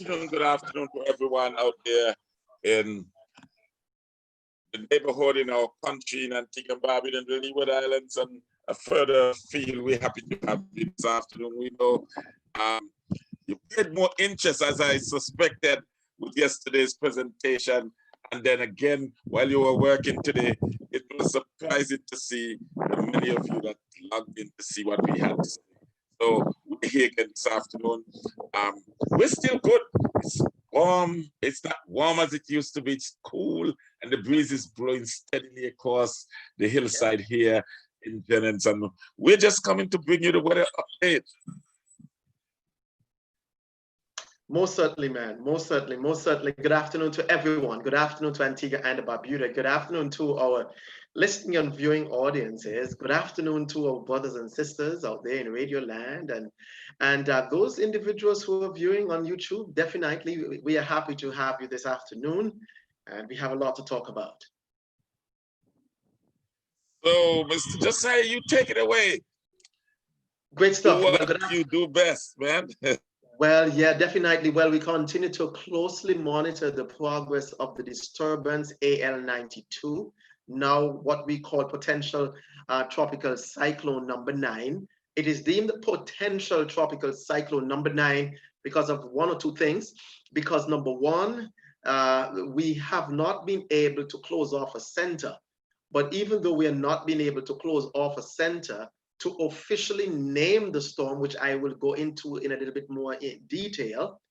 Good afternoon to everyone out there in the neighborhood, in our country, in Antigua and Barbuda and the Leeward Islands and a further field. We're happy to have you this afternoon. We know you paid more interest, as I suspected, with yesterday's presentation. And then again, while you were working today, it was surprising to see the many of you that logged in to see what we had to say. So we're here again this afternoon. We're still good. It's warm. It's not warm as it used to be. It's cool, and the breeze is blowing steadily across the hillside here in Jennings. And we're just coming to bring you the weather update. Most certainly, man. Most certainly. Most certainly. Good afternoon to everyone. Good afternoon to Antigua and Barbuda. Good afternoon to our listening and viewing audiences. Good afternoon to our brothers and sisters out there in Radio Land and those individuals who are viewing on YouTube. Definitely, we are happy to have you this afternoon, and we have a lot to talk about. So, Mr. Josiah, you take it away. Great stuff. Do what you do best, man. Well, yeah, definitely. Well, we continue to closely monitor the progress of the disturbance AL92, now what we call potential tropical cyclone number 9. It is deemed potential tropical cyclone number 9 because of one or two things. Because number one, we have not been able to close off a center. But even though we are not being able to close off a center, to officially name the storm, which I will go into in a little bit more in detail,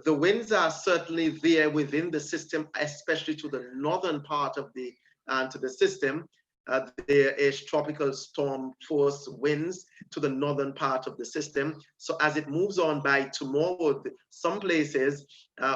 the winds are certainly there within the system, especially to the northern part of the system. There is tropical storm force winds to the northern part of the system. So as it moves on by tomorrow, some places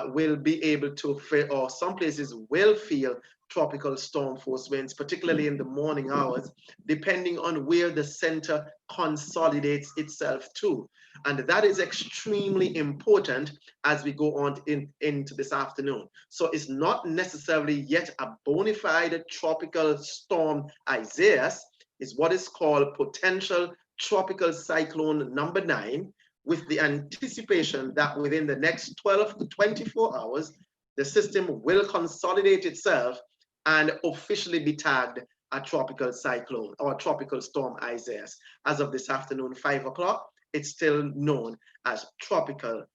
will be able to feel, or some places will feel tropical storm force winds, particularly in the morning hours, depending on where the center consolidates itself to. And that is extremely important as we go on into this afternoon. So it's not necessarily yet a bona fide tropical storm Isaias. Is what is called potential tropical cyclone number 9, with the anticipation that within the next 12 to 24 hours, the system will consolidate itself and officially be tagged a tropical cyclone or tropical storm Isaias. As of this afternoon, 5 o'clock, it's still known as potential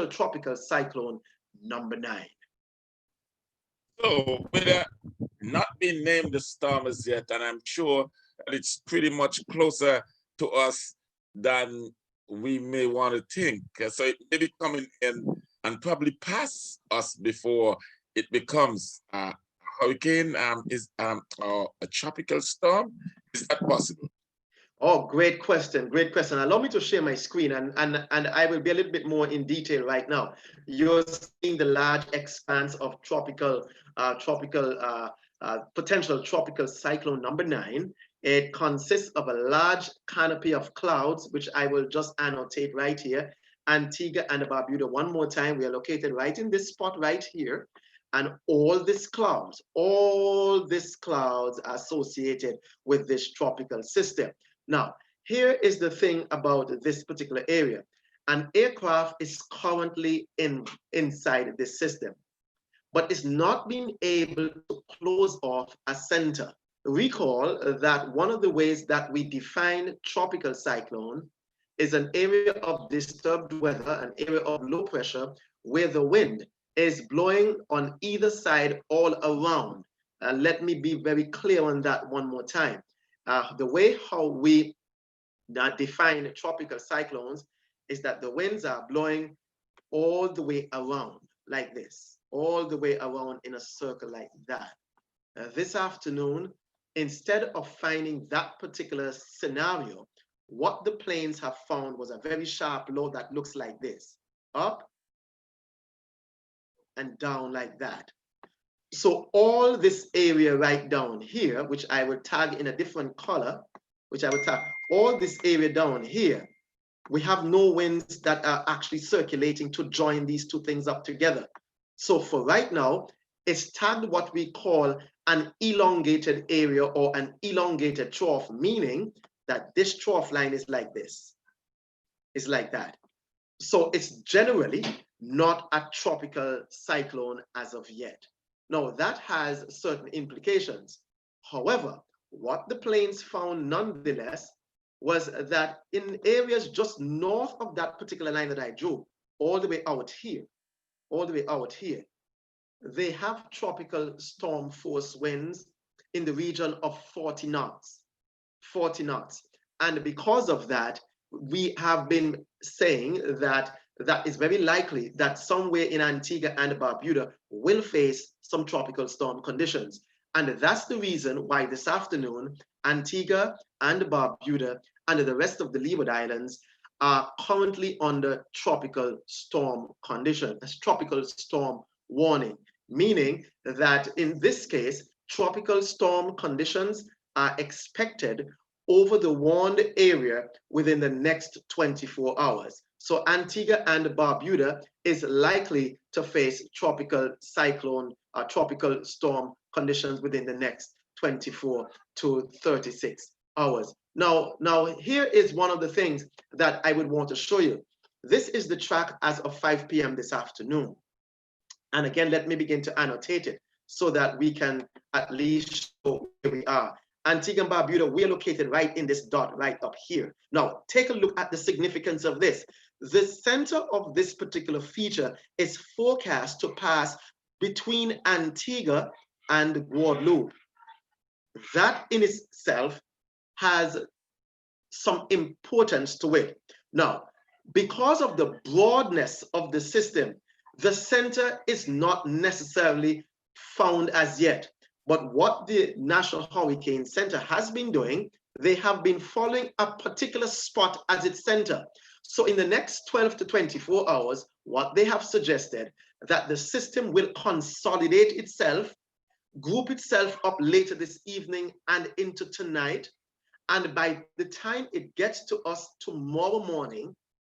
tropical cyclone number 9. So, with not being named the storm as yet, and I'm sure that it's pretty much closer to us than we may want to think. So it may be coming in and probably pass us before it becomes a hurricane, or a tropical storm. Is that possible? Oh, great question. Great question. Allow me to share my screen, and I will be a little bit more in detail right now. You're seeing the large expanse of potential tropical cyclone number 9. It consists of a large canopy of clouds, which I will just annotate right here. Antigua and Barbuda, one more time, we are located right in this spot right here. And all these clouds are associated with this tropical system. Now, here is the thing about this particular area. An aircraft is currently inside this system, but it's not being able to close off a center. Recall that one of the ways that we define tropical cyclone is an area of disturbed weather, an area of low pressure, where the wind is blowing on either side all around. Let me be very clear on that one more time. The way how we define tropical cyclones is that the winds are blowing all the way around like this, all the way around in a circle like that. This afternoon, instead of finding that particular scenario, what the planes have found was a very sharp low that looks like this, up and down like that. So all this area right down here, which I will tag in a different color, all this area down here, we have no winds that are actually circulating to join these two things up together. So for right now, it's tagged what we call an elongated area or an elongated trough, meaning that this trough line is like this. It's like that. So it's generally not a tropical cyclone as of yet. Now, that has certain implications. However, what the planes found nonetheless was that in areas just north of that particular line that I drew, all the way out here, they have tropical storm force winds in the region of 40 knots. 40 knots. And because of that, we have been saying that that is very likely that somewhere in Antigua and Barbuda will face some tropical storm conditions. And that's the reason why this afternoon, Antigua and Barbuda and the rest of the Leeward Islands are currently under tropical storm conditions, tropical storm warning, meaning that in this case, tropical storm conditions are expected over the warned area within the next 24 hours. So Antigua and Barbuda is likely to face tropical cyclone, tropical storm conditions within the next 24 to 36 hours. Now, here is one of the things that I would want to show you. This is the track as of 5 p.m. this afternoon. And again, let me begin to annotate it so that we can at least show where we are. Antigua and Barbuda, we are located right in this dot right up here. Now, take a look at the significance of this. The center of this particular feature is forecast to pass between Antigua and Guadeloupe. That in itself has some importance to it. Now, because of the broadness of the system, the center is not necessarily found as yet. But what the National Hurricane Center has been doing, they have been following a particular spot as its center. So in the next 12 to 24 hours, what they have suggested that the system will consolidate itself, group itself up later this evening and into tonight. And by the time it gets to us tomorrow morning,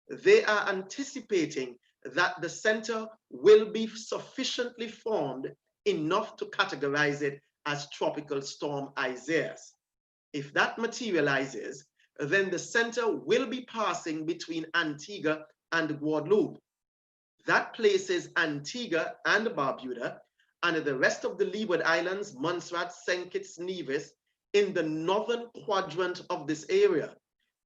they are anticipating that the center will be sufficiently formed enough to categorize it as Tropical Storm Isaias. If that materializes, then the center will be passing between Antigua and Guadeloupe. That places Antigua and Barbuda and the rest of the Leeward Islands, Montserrat, St. Kitts, Nevis, in the northern quadrant of this area,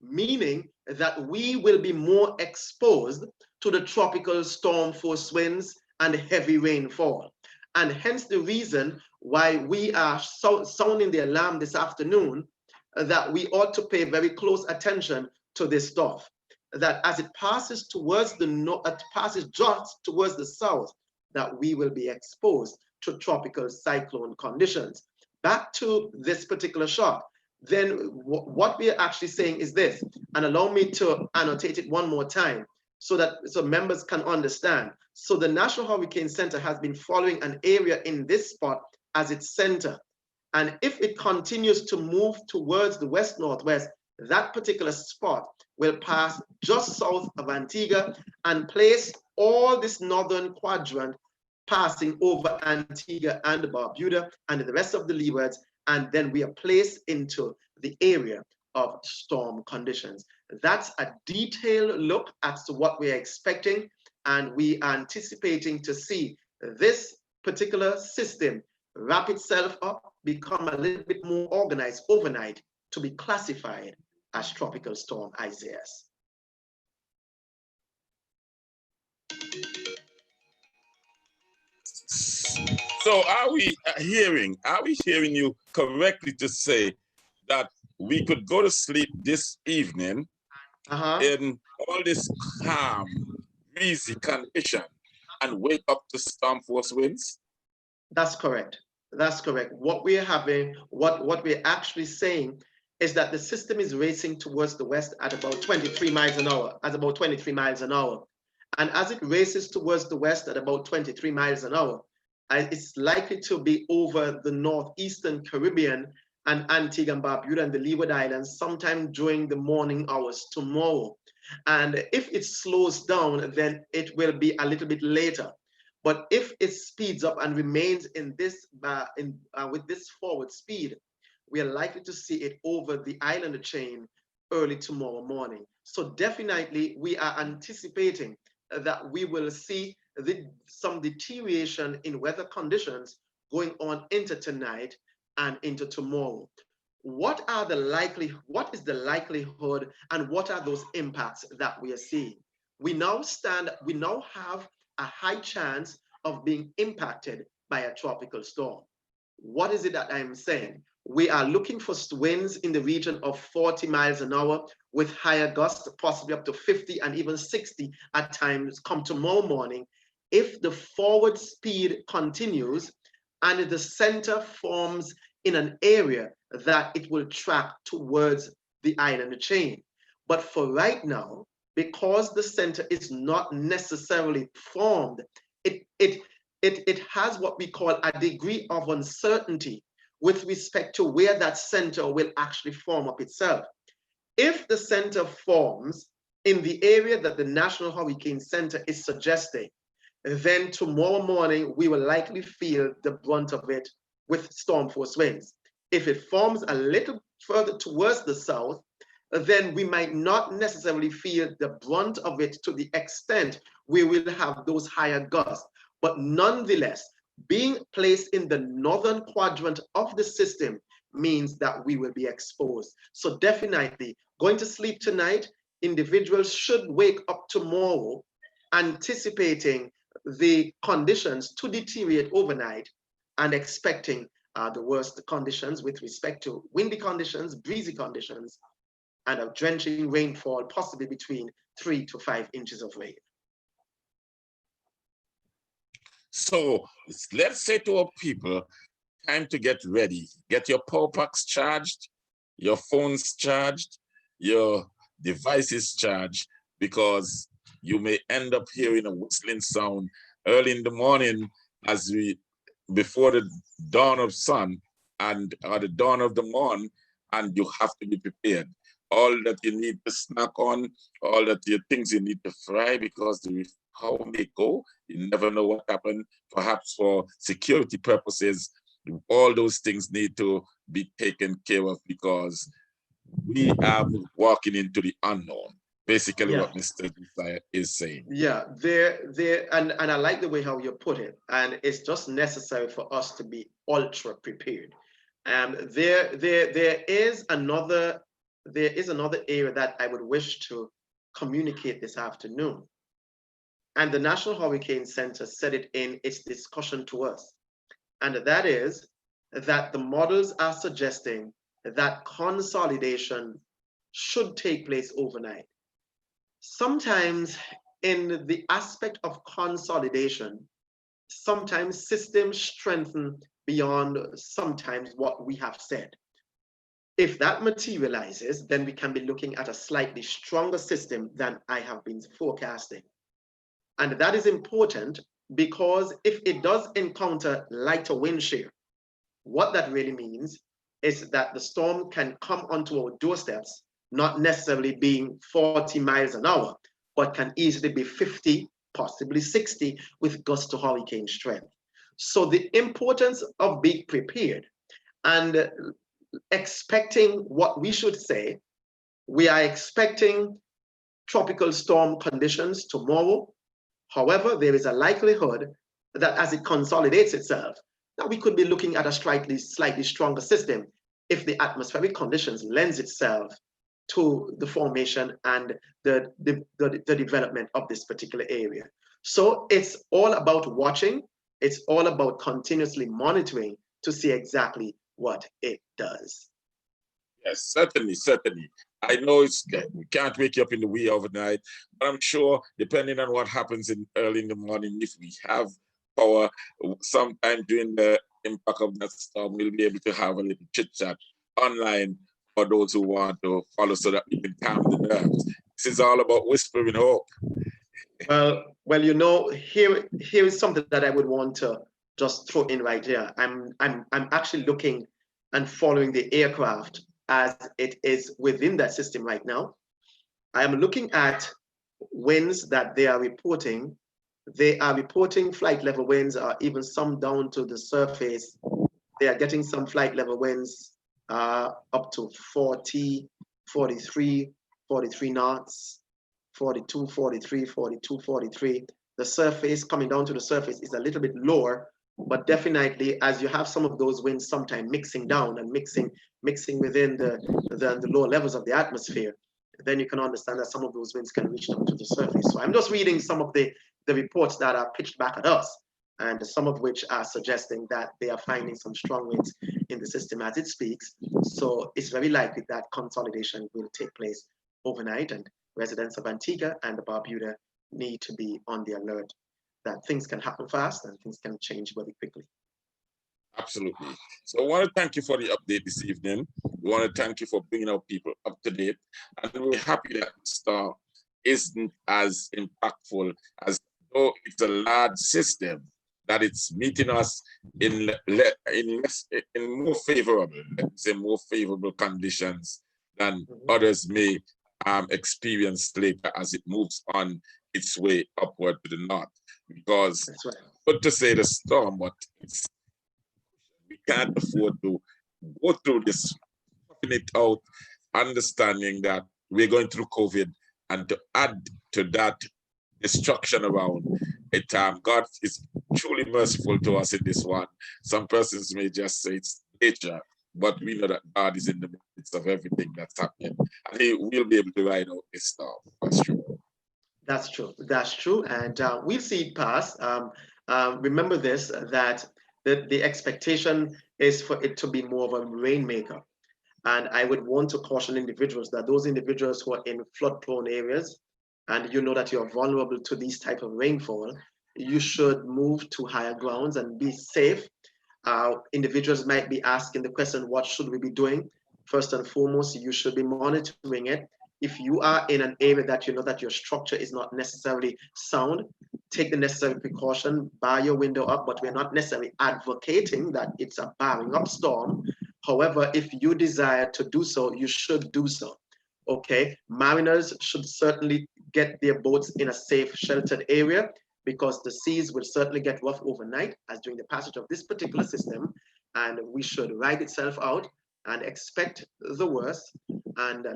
meaning that we will be more exposed to the tropical storm force winds and heavy rainfall. And hence the reason why we are sounding the alarm this afternoon that we ought to pay very close attention to this stuff. That as it passes towards the north, it passes just towards the south, that we will be exposed to tropical cyclone conditions. Back to this particular shot, then what we are actually saying is this, and allow me to annotate it one more time so members can understand. So the National Hurricane Center has been following an area in this spot as its center. And if it continues to move towards the west-northwest, that particular spot will pass just south of Antigua and place all this northern quadrant passing over Antigua and Barbuda and the rest of the leewards, and then we are placed into the area of storm conditions. That's a detailed look as to what we're expecting, and we are anticipating to see this particular system wrap itself up, become a little bit more organized overnight to be classified as Tropical Storm Isaias. So are we hearing you correctly to say that we could go to sleep this evening in all this calm, breezy condition and wake up to storm force winds? That's correct. That's correct. What we're having, what we're actually saying is that the system is racing towards the west at about 23 miles an hour, And as it races towards the west at about 23 miles an hour, it's likely to be over the northeastern Caribbean and Antigua and Barbuda and the Leeward Islands sometime during the morning hours tomorrow. And if it slows down, then it will be a little bit later. But if it speeds up and remains in this with this forward speed, we are likely to see it over the island chain early tomorrow morning. So definitely we are anticipating that we will see some deterioration in weather conditions going on into tonight and into tomorrow. What is the likelihood and what are those impacts that we are seeing? We now have a high chance of being impacted by a tropical storm. What is it that I'm saying? We are looking for winds in the region of 40 miles an hour with higher gusts, possibly up to 50 and even 60 at times come tomorrow morning. If the forward speed continues and the center forms in an area that it will track towards the island chain. But for right now, because the center is not necessarily formed, it has what we call a degree of uncertainty with respect to where that center will actually form up itself. If the center forms in the area that the National Hurricane Center is suggesting, then tomorrow morning we will likely feel the brunt of it with storm force winds. If it forms a little further towards the south, then we might not necessarily feel the brunt of it to the extent we will have those higher gusts. But nonetheless, being placed in the northern quadrant of the system means that we will be exposed. So definitely, going to sleep tonight, individuals should wake up tomorrow anticipating the conditions to deteriorate overnight and expecting the worst conditions with respect to windy conditions, breezy conditions, and a drenching rainfall, possibly between 3 to 5 inches of rain. So let's say to our people, time to get ready. Get your power packs charged, your phones charged, your devices charged, because you may end up hearing a whistling sound early in the morning before the dawn of sun or the dawn of the morn, and you have to be prepared. All that you need to snack on, all that your things you need to fry, because the power may go. You never know what happened. Perhaps for security purposes, all those things need to be taken care of, because we are walking into the unknown. Basically, what Mr. Josiah is saying. Yeah, and I like the way how you put it. And it's just necessary for us to be ultra prepared. There is another area that I would wish to communicate this afternoon. And the National Hurricane Center said it in its discussion to us. And that is that the models are suggesting that consolidation should take place overnight. Sometimes in the aspect of consolidation, sometimes systems strengthen beyond sometimes what we have said. If that materializes, then we can be looking at a slightly stronger system than I have been forecasting. And that is important because if it does encounter lighter wind shear, what that really means is that the storm can come onto our doorsteps, not necessarily being 40 miles an hour, but can easily be 50, possibly 60 with gust to hurricane strength. So the importance of being prepared and expecting what we should say, we are expecting tropical storm conditions tomorrow. However, there is a likelihood that as it consolidates itself, that we could be looking at a slightly stronger system if the atmospheric conditions lends itself to the formation and the development of this particular area. So it's all about watching. It's all about continuously monitoring to see exactly what it does. Yes, certainly. I know we can't wake you up in the wee overnight, but I'm sure depending on what happens early in the morning, if we have power sometime during the impact of that storm, we'll be able to have a little chit chat online for those who want to follow so that we can calm the nerves. This is all about whispering hope. Well, you know, here is something that I would want to just throw in right here. I'm actually looking and following the aircraft as it is within that system right now. I am looking at winds that they are reporting. They are reporting flight level winds, or even some down to the surface. They are getting some flight level winds up to 40, 43, 43 knots, 42, 43, 42, 43. The surface, coming down to the surface, is a little bit lower, but definitely as you have some of those winds sometimes mixing down and mixing within the lower levels of the atmosphere, then you can understand that some of those winds can reach down to the surface. So I'm just reading some of the reports that are pitched back at us, and some of which are suggesting that they are finding some strong winds in the system as it speaks. So it's very likely that consolidation will take place overnight, and residents of Antigua and Barbuda need to be on the alert that things can happen fast and things can change very quickly. Absolutely. So I want to thank you for the update this evening. We want to thank you for bringing our people up to date. And we're happy that the storm isn't as impactful as though it's a large system, that it's meeting us in more favorable, let's say more favorable conditions than others may experience later as it moves on its way upward to the north. Because, That's right, good to say the storm, but we can't afford to go through this, puffing it out, understanding that we're going through COVID, and to add to that destruction around it. God is truly merciful to us in this one. Some persons may just say it's nature, but we know that God is in the midst of everything that's happening, and He will be able to ride out this storm. That's true. that's true, that's true. And we'll see it pass. Remember this, that the expectation is for it to be more of a rainmaker. And I would want to caution individuals that those individuals who are in flood-prone areas, and you know that you're vulnerable to these type of rainfall, you should move to higher grounds and be safe. Individuals might be asking the question, what should we be doing? First and foremost, you should be monitoring it. If you are in an area that you know that your structure is not necessarily sound, take the necessary precaution, bar your window up, but we're not necessarily advocating that it's a barring up storm. However, if you desire to do so, you should do so. Okay, mariners should certainly get their boats in a safe, sheltered area, because the seas will certainly get rough overnight as during the passage of this particular system, and we should ride itself out and expect the worst. And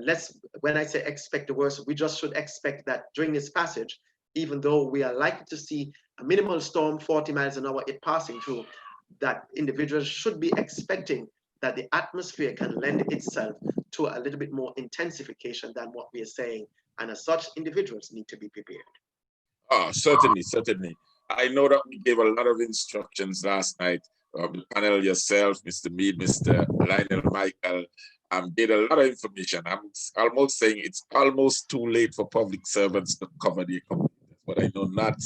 when I say expect the worst, we just should expect that during this passage, even though we are likely to see a minimal storm 40 miles an hour it passing through, that individuals should be expecting that the atmosphere can lend itself to a little bit more intensification than what we are saying. And as such, individuals need to be prepared. Oh, certainly, certainly. I know that we gave a lot of instructions last night. The panel, yourself, Mr. Mead, Mr. Lionel, Michael, gave a lot of information. I'm almost saying it's almost too late for public servants to cover the computers. But I know not.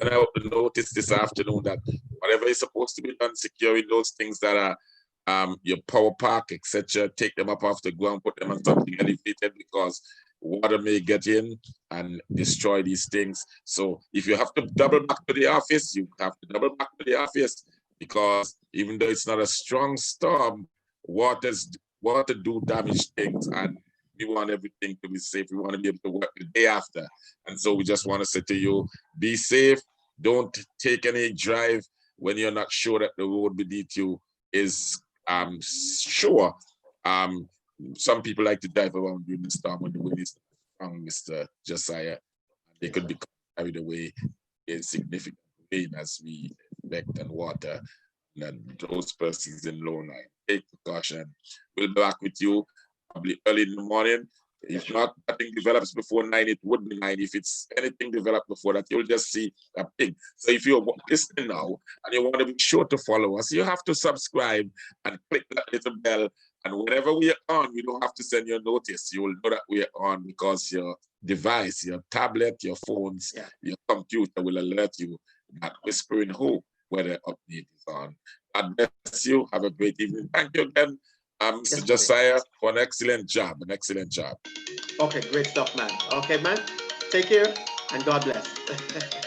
And I noticed this afternoon that whatever is supposed to be done, securing those things that are your power park, etc., take them up off the ground, put them on something elevated, because water may get in and destroy these things. So if you have to double back to the office, you have to double back to the office, because even though it's not a strong storm, water do damage things, and we want everything to be safe. We want to be able to work the day after. And so we just want to say to you, be safe. Don't take any drive when you're not sure that the road beneath you is sure. Some people like to drive around during the storm when the wind is strong, Mr. Josiah. They could be carried away in significant rain as we expect, and water. And those persons in low line, take precaution. We'll be back with you probably early in the morning. If not, nothing develops before 9, it would be 9. If it's anything developed before that, you'll just see a ping. So if you're listening now and you want to be sure to follow us, you have to subscribe and click that little bell. And whenever we are on, we don't have to send you a notice. You will know that we are on, because your device, your tablet, your phones, your computer will alert you that Whispering Hope, where the update is on. God bless you. Have a great evening. Thank you again, Mr. Josiah, for an excellent job. Okay, great stuff, man. Okay, man. Take care and God bless.